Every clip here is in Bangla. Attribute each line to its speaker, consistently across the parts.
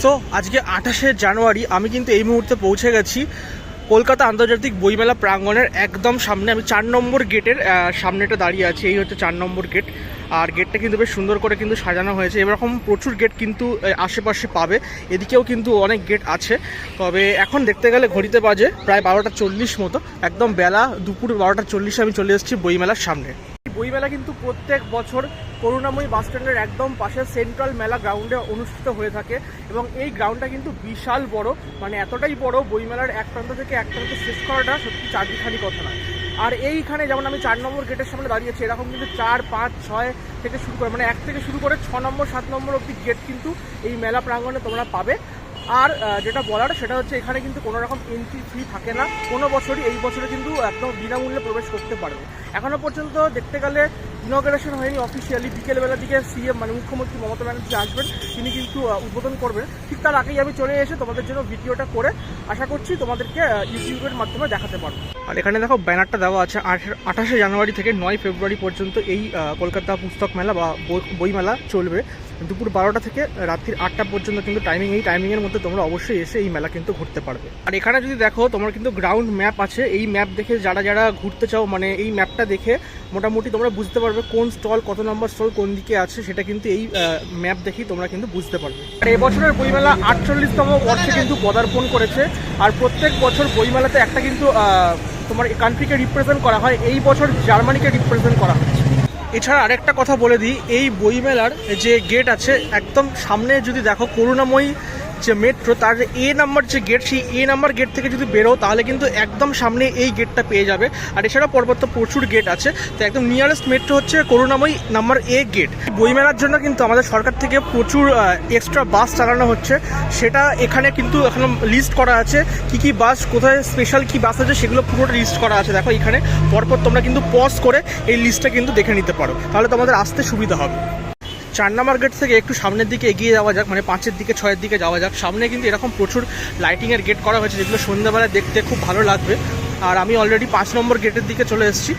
Speaker 1: সো আজকে 28শে জানুয়ারি আমি কিন্তু এই মুহূর্তে পৌঁছে গেছি কলকাতা আন্তর্জাতিক বইমেলা প্রাঙ্গণের একদম সামনে। আমি 4 নম্বর গেটের সামনেটা দাঁড়িয়ে আছি। এই হচ্ছে 4 নম্বর গেট। আর গেটটা কিন্তু বেশ সুন্দর করে কিন্তু সাজানো হয়েছে। এরকম প্রচুর গেট কিন্তু আশেপাশে পাবে, এদিকেও কিন্তু অনেক গেট আছে। তবে এখন দেখতে গেলে ঘড়িতে বাজে প্রায় 12টা 40 মতো, একদম বেলা দুপুর 12টা 40 আমি চলে এসেছি বইমেলার সামনে। বইমেলা কিন্তু প্রত্যেক বছর করুণাময়ী বাস স্ট্যান্ডের একদম পাশে সেন্ট্রাল মেলা গ্রাউন্ডে অনুষ্ঠিত হয়ে থাকে এবং এই গ্রাউন্ডটা কিন্তু বিশাল বড়, মানে এতটাই বড় বইমেলার এক প্রান্ত থেকে এক প্রান্ত শেষ করাটা সত্যি চারদিখানি কথা না। আর এইখানে যেমন আমি 4 নম্বর গেটের সামনে দাঁড়িয়েছি, এরকম কিন্তু 4, 5, 6 থেকে শুরু করে, মানে 1 থেকে শুরু করে 6 নম্বর 7 নম্বর অবধি গেট কিন্তু এই মেলা প্রাঙ্গণে তোমরা পাবে। আর যেটা বলার সেটা হচ্ছে এখানে কিন্তু কোনো রকম এন্ট্রি ফি থাকে না কোনো বছরই। এই বছরে কিন্তু একদম বিনামূল্যে প্রবেশ করতে পারবে। এখনও পর্যন্ত দেখতে গেলে ইনগ্রেশন হয়নি অফিসিয়ালি। বিকেলবেলার দিকে সিএম মানে মুখ্যমন্ত্রী মমতা ব্যানার্জি আসবেন, তিনি কিন্তু উদ্বোধন করবেন। ঠিক তার আগেই আমি চলে এসে তোমাদের জন্য ভিডিওটা করে আশা করছি তোমাদেরকে ইউটিউবের মাধ্যমে দেখাতে পারবো। আর এখানে দেখো ব্যানারটা দেওয়া আছে 28শে জানুয়ারি থেকে 9 ফেব্রুয়ারি পর্যন্ত এই কলকাতা পুস্তক মেলা বা বইমেলা চলবে। দুপুর 12টা থেকে রাত্রির 8টা পর্যন্ত কিন্তু টাইমিং। এই টাইমিংয়ের মধ্যে তোমরা অবশ্যই এসে এই মেলা কিন্তু ঘুরতে পারবে। আর এখানে যদি দেখো তোমার কিন্তু গ্রাউন্ড ম্যাপ আছে। এই ম্যাপ দেখে যারা ঘুরতে চাও, মানে এই ম্যাপটা দেখে মোটামুটি তোমরা বুঝতে পারবে কোন স্টল, কত নম্বর স্টল কোন দিকে আছে, সেটা কিন্তু এই ম্যাপ দেখেই তোমরা কিন্তু বুঝতে পারবে। আর এবছরের বইমেলা 48তম বর্ষে কিন্তু পদার্পণ করেছে। আর প্রত্যেক বছর বইমেলাতে একটা কিন্তু তোমার কান্ট্রিকে রিপ্রেজেন্ট করা হয়। এই বছর জার্মানিকে রিপ্রেজেন্ট করা হচ্ছে। এছাড়া আরেকটা কথা বলে দিই, এই বইমেলার যে গেট আছে একদম সামনে যদি দেখো করুণাময়ী যে মেট্রো, তার এ নাম্বার যে গেট, সেই এ নাম্বার গেট থেকে যদি বেরো তাহলে কিন্তু একদম সামনে এই গেটটা পেয়ে যাবে। আর এছাড়া পর্বত প্রচুর গেট আছে, তো একদম নিয়ারেস্ট মেট্রো হচ্ছে করুণাময়ী নাম্বার এ গেট। বইমেলার জন্য কিন্তু আমাদের সরকার থেকে প্রচুর এক্সট্রা বাস চালানো হচ্ছে, সেটা এখানে কিন্তু এখন লিস্ট করা আছে। কি বাস, কোথায় স্পেশাল কি বাস আছে সেগুলো পুরোটা লিস্ট করা আছে। দেখো এখানে পরপর তোমরা কিন্তু পজ করে এই লিস্টটা কিন্তু দেখে নিতে পারো, তাহলে তোমাদের আসতে সুবিধা হবে। 4 নম্বর গেট থেকে একটু সামনের দিকে এগিয়ে যাওয়া যাক, মানে 5-এর দিকে 6-এর দিকে যাওয়া যাক। সামনে কিন্তু এরকম প্রচুর লাইটিংয়ের গেট করা হয়েছে, যেগুলো সন্ধ্যাবেলায় দেখতে খুব ভালো লাগবে। আর আমি অলরেডি 5 নম্বর গেটের দিকে চলে এসেছি।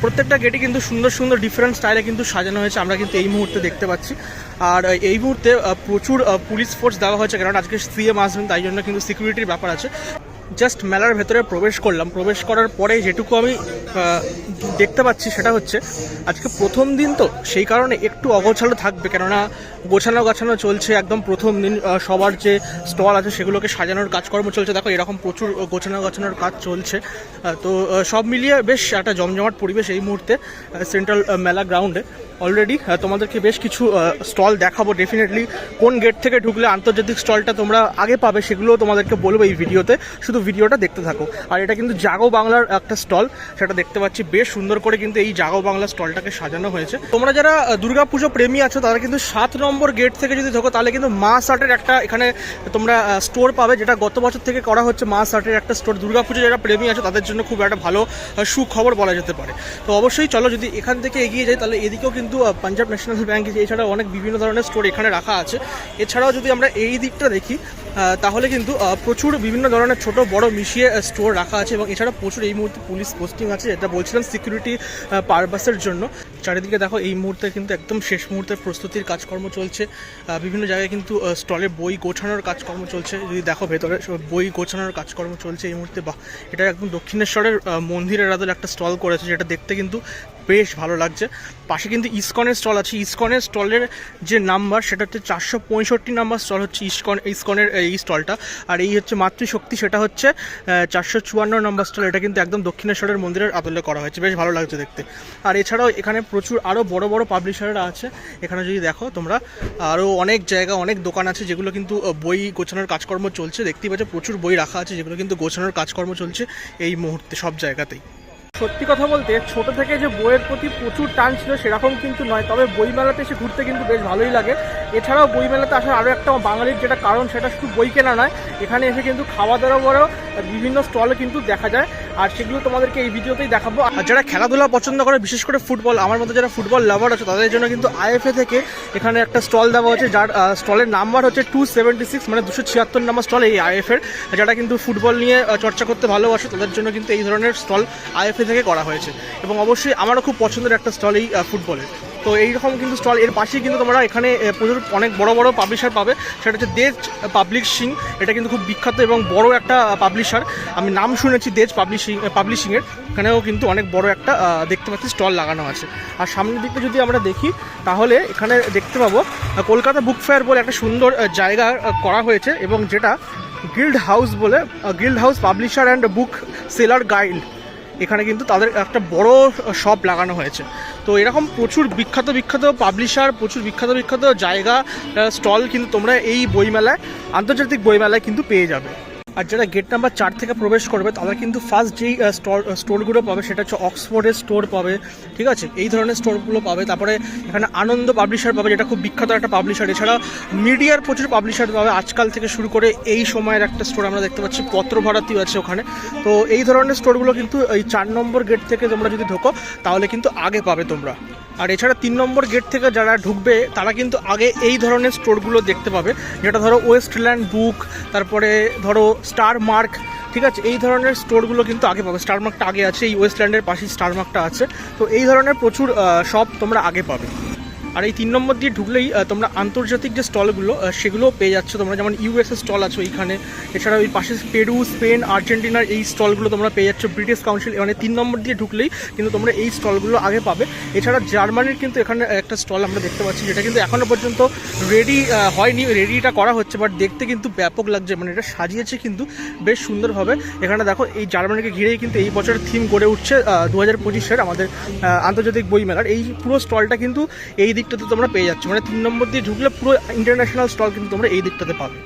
Speaker 1: প্রত্যেকটা গেটে কিন্তু সুন্দর সুন্দর ডিফারেন্ট স্টাইলে কিন্তু সাজানো হয়েছে, আমরা কিন্তু এই মুহূর্তে দেখতে পাচ্ছি। আর এই মুহূর্তে প্রচুর পুলিশ ফোর্স দেওয়া হয়েছে, কারণ আজকে সিএম আসবেন, তাই জন্য কিন্তু সিকিউরিটির ব্যাপার আছে। জাস্ট মেলার ভেতরে প্রবেশ করলাম, প্রবেশ করার পরে যেটুকু আমি দেখতে পাচ্ছি সেটা হচ্ছে আজকে প্রথম দিন, তো সেই কারণে একটু অগোছালো থাকবে, কেননা গোছানো চলছে। একদম প্রথম দিন সবার যে স্টল আছে সেগুলোকে সাজানোর কাজকর্ম চলছে। দেখো এরকম প্রচুর গোছানোর কাজ চলছে। তো সব মিলিয়ে বেশ একটা জমজমাট পরিবেশ এই মুহূর্তে সেন্ট্রাল মেলা গ্রাউন্ডে। অলরেডি তোমাদেরকে বেশ কিছু স্টল দেখাবো ডেফিনেটলি। কোন গেট থেকে ঢুকলে আন্তর্জাতিক স্টলটা তোমরা আগে পাবে সেগুলোও তোমাদেরকে বলবো এই ভিডিওতে, শুধু ভিডিওটা দেখতে থাকো। আর এটা কিন্তু জাগো বাংলার একটা স্টল, সেটা দেখতে পাচ্ছি বেশ সুন্দর করে কিন্তু এই জাগো বাংলা স্টলটাকে সাজানো হয়েছে। তোমরা যারা দুর্গাপুজো প্রেমী আছো তারা কিন্তু 7 নম্বর গেট থেকে যদি ঢোকো তাহলে কিন্তু মাস আর্টের একটা এখানে তোমরা স্টোর পাবে, যেটা গত বছর থেকে করা হচ্ছে। মাস আর্টের একটা স্টোর, দুর্গাপুজো যারা প্রেমী আছো তাদের জন্য খুব একটা ভালো সুখবর বলা যেতে পারে। তো অবশ্যই চলো, যদি এখান থেকে এগিয়ে যাই তাহলে এদিকেও কিন্তু পাঞ্জাব ন্যাশনাল ব্যাংক, এছাড়াও অনেক বিভিন্ন ধরনের স্টোর এখানে রাখা আছে। এছাড়াও যদি আমরা এই দিকটা দেখি তাহলে কিন্তু প্রচুর বিভিন্ন ধরনের ছোট বড় মিশিয়ে স্টোর রাখা আছে, এবং এছাড়া প্রচুর এই মুহূর্তে পুলিশ পোস্টিং আছে, এটা বলছিলাম সিকিউরিটি পারপাসের জন্য। চারিদিকে দেখো এই মুহূর্তে কিন্তু একদম শেষ মুহূর্তের প্রস্তুতির কাজকর্ম চলছে। বিভিন্ন জায়গায় কিন্তু স্টলে বই গোছানোর কাজকর্ম চলছে। যদি দেখো ভেতরে বই গোছানোর কাজকর্ম চলছে এই মুহূর্তে। বাহ, এটা একদম দক্ষিণেশ্বরের মন্দিরের আদলে একটা স্টল করেছে, যেটা দেখতে কিন্তু বেশ ভালো লাগছে। পাশে কিন্তু ইসকনের স্টল আছে। ইসকনের স্টলের যে নাম্বার সেটা হচ্ছে 465 নাম্বার স্টল হচ্ছে ইসকনের এই স্টলটা। আর এই হচ্ছে মাতৃশক্তি, সেটা হচ্ছে 454 নম্বর স্টল। এটা কিন্তু একদম দক্ষিণেশ্বরের মন্দিরের আদলে করা হয়েছে, বেশ ভালো লাগছে দেখতে। আর এছাড়াও এখানে প্রচুর আরও বড় বড় পাবলিশাররা আছে। এখানে যদি দেখো তোমরা আরও অনেক জায়গা, অনেক দোকান আছে যেগুলো কিন্তু বই গোছানোর কাজকর্ম চলছে। দেখতেই পাচ্ছ প্রচুর বই রাখা আছে যেগুলো কিন্তু গোছানোর কাজকর্ম চলছে এই মুহূর্তে সব জায়গাতেই। সত্যি কথা বলতে ছোট থেকে যে বইয়ের প্রতি প্রচুর টান ছিল সেরকম কিন্তু নয়, তবে বইমেলাতে এসে ঘুরতে কিন্তু বেশ ভালোই লাগে। এছাড়াও বইমেলাতে আসার আরও একটা বাঙালির যেটা কারণ, সেটা শুধু বই কেনা নয়, এখানে এসে কিন্তু খাওয়া দাওয়ারও বিভিন্ন স্টলে কিন্তু দেখা যায়। আর সেগুলো তোমাদেরকে এই ভিডিওতেই দেখাবো। আর যারা খেলাধুলা পছন্দ করে, বিশেষ করে ফুটবল, আমার মতো যারা ফুটবল লাভার আছে তাদের জন্য কিন্তু আইএফএ থেকে এখানে একটা স্টল দেওয়া হচ্ছে, যার স্টলের নাম্বার হচ্ছে 276, মানে 276 নম্বর স্টল এই আইএফএর। যারা কিন্তু ফুটবল নিয়ে চর্চা করতে ভালোবাসে তাদের জন্য কিন্তু এই ধরনের স্টল আইএফএ থেকে করা হয়েছে, এবং অবশ্যই আমারও খুব পছন্দের একটা স্টল এই ফুটবলের। তো এইরকম কিন্তু স্টল, এর পাশেই কিন্তু তোমরা এখানে প্রচুর অনেক বড় বড় পাবলিশার পাবে। সেটা হচ্ছে দেজ পাবলিশিং, এটা কিন্তু খুব বিখ্যাত এবং বড় একটা পাবলিশার, আমি নাম শুনেছি দেজ পাবলিশিংয়ের। এখানেও কিন্তু অনেক বড় একটা দেখতে পাচ্ছি স্টল লাগানো আছে। আর সামনের দিকটা যদি আমরা দেখি তাহলে এখানে দেখতে পাবো কলকাতা বুক ফেয়ার বলে একটা সুন্দর জায়গা করা হয়েছে, এবং যেটা গিল্ড হাউস বলে, guild house publisher and book seller guide, এখানে কিন্তু তাদের একটা বড় শপ লাগানো হয়েছে। তো এরকম প্রচুর বিখ্যাত পাবলিশার, প্রচুর বিখ্যাত জায়গা, স্টল কিন্তু তোমরা এই বইমেলায়, আন্তর্জাতিক বইমেলায় কিন্তু পেয়ে যাবে। আর যারা গেট নাম্বার 4 থেকে প্রবেশ করবে তারা কিন্তু ফার্স্ট যেই স্টোরগুলো পাবে সেটা হচ্ছে অক্সফোর্ডের স্টোর পাবে, ঠিক আছে, এই ধরনের স্টোরগুলো পাবে। তারপরে এখানে আনন্দ পাবলিশার পাবে, যেটা খুব বিখ্যাত একটা পাবলিশার। এছাড়া মিডিয়ার প্রচুর পাবলিশার পাবে, আজকাল থেকে শুরু করে এই সময়ের একটা স্টোর আমরা দেখতে পাচ্ছি, পত্রভারতীও আছে ওখানে। তো এই ধরনের স্টোরগুলো কিন্তু এই 4 নম্বর গেট থেকে তোমরা যদি ঢোকো তাহলে কিন্তু আগে পাবে তোমরা। আর এছাড়া 3 নম্বর গেট থেকে যারা ঢুকবে তারা কিন্তু আগে এই ধরনের স্টোরগুলো দেখতে পাবে, যেটা ধরো ওয়েস্টল্যান্ড বুক, তারপরে ধরো স্টার মার্ক, ঠিক আছে, এই ধরনের স্টোরগুলো কিন্তু আগে পাবে। স্টার মার্কটা আগে আছে, এই ওয়েস্টল্যান্ডের পাশেই স্টার মার্কটা আছে। তো এই ধরনের প্রচুর শপ তোমরা আগে পাবে। আর এই 3 নম্বর দিয়ে ঢুকলেই তোমরা আন্তর্জাতিক যে স্টলগুলো সেগুলো পেয়ে যাচ্ছ তোমরা, যেমন ইউএসএ স্টল আছে ওইখানে। এছাড়া ওই পাশে পেরু, স্পেন, আর্জেন্টিনার এই স্টলগুলো তোমরা পেয়ে যাচ্ছ। ব্রিটিশ কাউন্সিল, মানে 3 নম্বর দিয়ে ঢুকলেই কিন্তু তোমরা এই স্টলগুলো আগে পাবে। এছাড়া জার্মানির কিন্তু এখানে একটা স্টল আমরা দেখতে পাচ্ছি, যেটা কিন্তু এখনও পর্যন্ত রেডি হয়নি, রেডিটা করা হচ্ছে, বাট দেখতে কিন্তু ব্যাপক লাগছে, মানে এটা সাজিয়েছে কিন্তু বেশ সুন্দরভাবে। এখানে দেখো এই জার্মানিকে ঘিরেই কিন্তু এই বছরের থিম গড়ে উঠছে 2025-এর আমাদের আন্তর্জাতিক বইমেলার। এই পুরো স্টলটা কিন্তু এই দিকটাতে তোমরা পেয়ে যাচ্ছ, মানে 3 নম্বর দিয়ে ঢুকলে পুরো ইন্টারন্যাশনাল স্টল কিন্তু তোমরা এই দিকটাতে পাবে।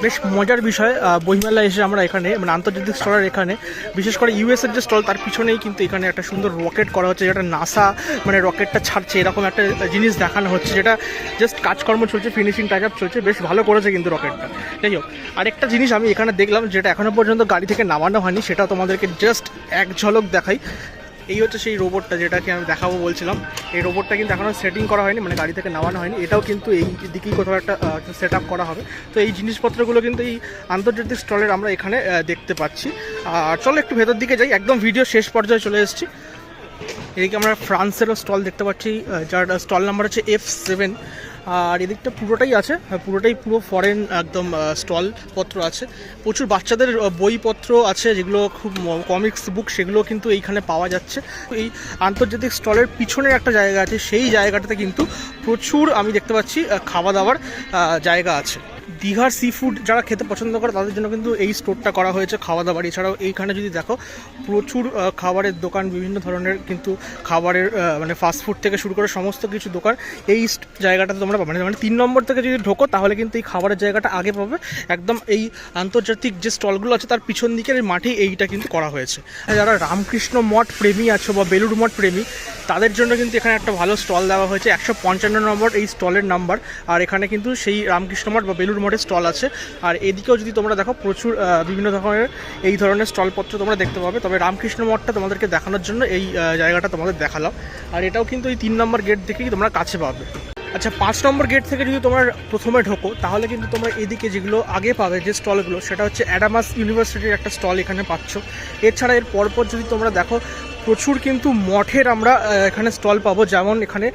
Speaker 1: বেশ মজার বিষয়, বইমেলায় এসে আমরা এখানে, মানে আন্তর্জাতিক স্টলের এখানে, বিশেষ করে ইউএসের যে স্টল তার পিছনেই কিন্তু এখানে একটা সুন্দর রকেট করা হচ্ছে, যেটা নাসা মানে রকেটটা ছাড়ছে এরকম একটা জিনিস দেখানো হচ্ছে, যেটা জাস্ট কাজকর্ম চলছে, ফিনিশিং টাচ আপ চলছে, বেশ ভালো করেছে কিন্তু রকেটটা। যাই হোক, আরেকটা জিনিস আমি এখানে দেখলাম যেটা এখনও পর্যন্ত গাড়ি থেকে নামানো হয়নি, সেটা তোমাদেরকে জাস্ট এক ঝলক দেখাই। এই হচ্ছে সেই রোবটটা যেটাকে আমি দেখাবো বলছিলাম। এই রোবটটা কিন্তু এখনও সেটিং করা হয়নি, মানে গাড়ি থেকে নামানো হয়নি, এটাও কিন্তু এই দিকেই কোথাও একটা সেট আপ করা হবে। তো এই জিনিসপত্রগুলো কিন্তু এই আন্তর্জাতিক স্টলের আমরা এখানে দেখতে পাচ্ছি। আর চলো একটু ভেতর দিকে যাই, একদম ভিডিও শেষ পর্যায়ে চলে এসেছি। এদিকে আমরা ফ্রান্সেরও স্টল দেখতে পাচ্ছি, যার স্টল নাম্বার হচ্ছে F7। আর এদিকটা পুরোটাই আছে, পুরোটাই পুরো ফরেন একদম স্টলপত্র আছে। প্রচুর বাচ্চাদের বইপত্র আছে, যেগুলো খুব কমিক্স বুক, সেগুলো কিন্তু এইখানে পাওয়া যাচ্ছে। এই আন্তর্জাতিক স্টলের পিছনের একটা জায়গা আছে, সেই জায়গাটাতে কিন্তু প্রচুর আমি দেখতে পাচ্ছি খাওয়া দাওয়ার জায়গা আছে। দীঘার সি ফুড যারা খেতে পছন্দ করে তাদের জন্য কিন্তু এই স্টোরটা করা হয়েছে খাওয়া দাওয়ার। এছাড়াও এইখানে যদি দেখো প্রচুর খাবারের দোকান, বিভিন্ন ধরনের কিন্তু খাবারের মানে ফাস্টফুড থেকে শুরু করে সমস্ত কিছু দোকান এই জায়গাটাতে তোমরা পাবে। মানে 3 নম্বর থেকে যদি ঢোকো তাহলে কিন্তু এই খাবারের জায়গাটা আগে পাবে, একদম এই আন্তর্জাতিক যে স্টলগুলো আছে তার পিছন দিকের মাঠে এইটা কিন্তু করা হয়েছে। যারা রামকৃষ্ণ মঠ প্রেমী আছো বা বেলুড় মঠ প্রেমী তাদের জন্য কিন্তু এখানে একটা ভালো স্টল দেওয়া হয়েছে, 155 নম্বর এই স্টলের নাম্বার। আর এখানে কিন্তু সেই রামকৃষ্ণ মঠ বা বেলুড় মঠের স্টল আছে। আর এদিকেও যদি তোমরা দেখো প্রচুর বিভিন্ন ধরনের এই ধরনের স্টলপত্র তোমরা দেখতে পাবে। তবে রামকৃষ্ণ মঠটা তোমাদেরকে দেখানোর জন্য এই জায়গাটা তোমাদের দেখালাম। আর এটাও কিন্তু এই 3 নম্বর গেট থেকেই তোমরা কাছে পাবে। আচ্ছা, 5 নম্বর গেট থেকে যদি তোমরা প্রথমে ঢোকো তাহলে কিন্তু তোমরা এদিকে যেগুলো আগে পাবে যে স্টলগুলো, সেটা হচ্ছে অ্যাডামাস ইউনিভার্সিটির একটা স্টল এখানে পাচ্ছ। এছাড়া এর পরপর যদি তোমরা দেখো প্রচুর কিন্তু মঠের আমরা এখানে স্টল পাবো, যেমন এখানে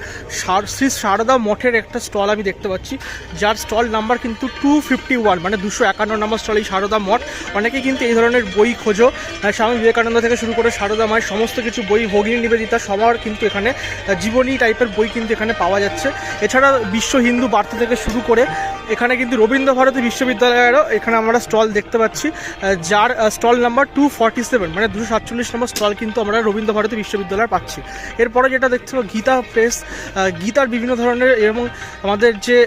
Speaker 1: শ্রী সারদা মঠের একটা স্টল আমি দেখতে পাচ্ছি, যার স্টল নাম্বার কিন্তু 251, মানে 251 নম্বর স্টল এই সারদা মঠ। অনেকে কিন্তু এই ধরনের বই খোঁজো, স্বামী বিবেকানন্দ থেকে শুরু করে সারদা মায়ের সমস্ত কিছু বই, ভগিনী নিবেদিতা, সবার কিন্তু এখানে জীবনী টাইপের বই কিন্তু এখানে পাওয়া যাচ্ছে। এছাড়া বিশ্ব হিন্দু বার্তা থেকে শুরু করে এখানে কিন্তু রবীন্দ্রভারতী বিশ্ববিদ্যালয়েরও এখানে আমরা স্টল দেখতে পাচ্ছি, যার স্টল নাম্বার 247, মানে 247 নম্বর স্টল কিন্তু আমরা রবীন্দ্রভারতী বিশ্ববিদ্যালয় পাচ্ছি। এরপরে যেটা দেখতে পাবো গীতা প্রেস, গীতার বিভিন্ন ধরনের এবং আমাদের যে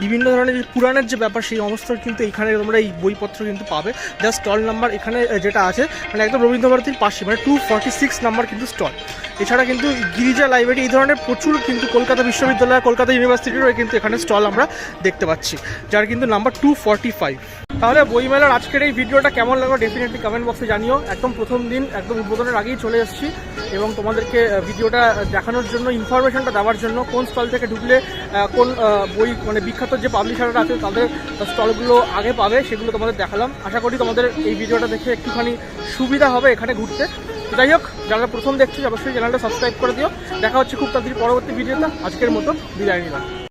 Speaker 1: বিভিন্ন ধরনের পুরাণের যে ব্যাপার সেই সমস্ত কিন্তু এখানে তোমরা এই বইপত্র কিন্তু পাবে। যা স্টল নাম্বার এখানে যেটা আছে মানে একদম রবীন্দ্রভারতীর পাশে, মানে 246 নাম্বার কিন্তু স্টল। এছাড়া কিন্তু গিরিজা লাইব্রেরি, এই ধরনের প্রচুর কিন্তু কলকাতা বিশ্ববিদ্যালয়, কলকাতা ইউনিভার্সিটিরও কিন্তু এখানে স্টল আমরা দেখতে পাচ্ছি, যার কিন্তু নাম্বার 245। তাহলে বইমেলার আজকের এই ভিডিওটা কেমন লাগলো ডেফিনেটলি কমেন্ট বক্সে জানিও। একদম প্রথম দিন, একদম উদ্বোধনের আগেই চলে এসেছি এবং তোমাদেরকে ভিডিওটা দেখানোর জন্য, ইনফরমেশনটা দেওয়ার জন্য, কোন স্টল থেকে ঢুকলে কোন বই মানে বিখ্যাত যে পাবলিশাররা আছে তাদের স্টলগুলো আগে পাবে সেগুলো তোমাদের দেখালাম। আশা করি তোমাদের এই ভিডিওটা দেখে একটুখানি সুবিধা হবে এখানে ঘুরতে। যাই হোক, যারা প্রথম দেখছো অবশ্যই চ্যানেলটা সাবস্ক্রাইব করে দিও। দেখা হচ্ছে খুব তাড়াতাড়ি পরবর্তী ভিডিওতে। আজকের মতো বিদায় নিলাম।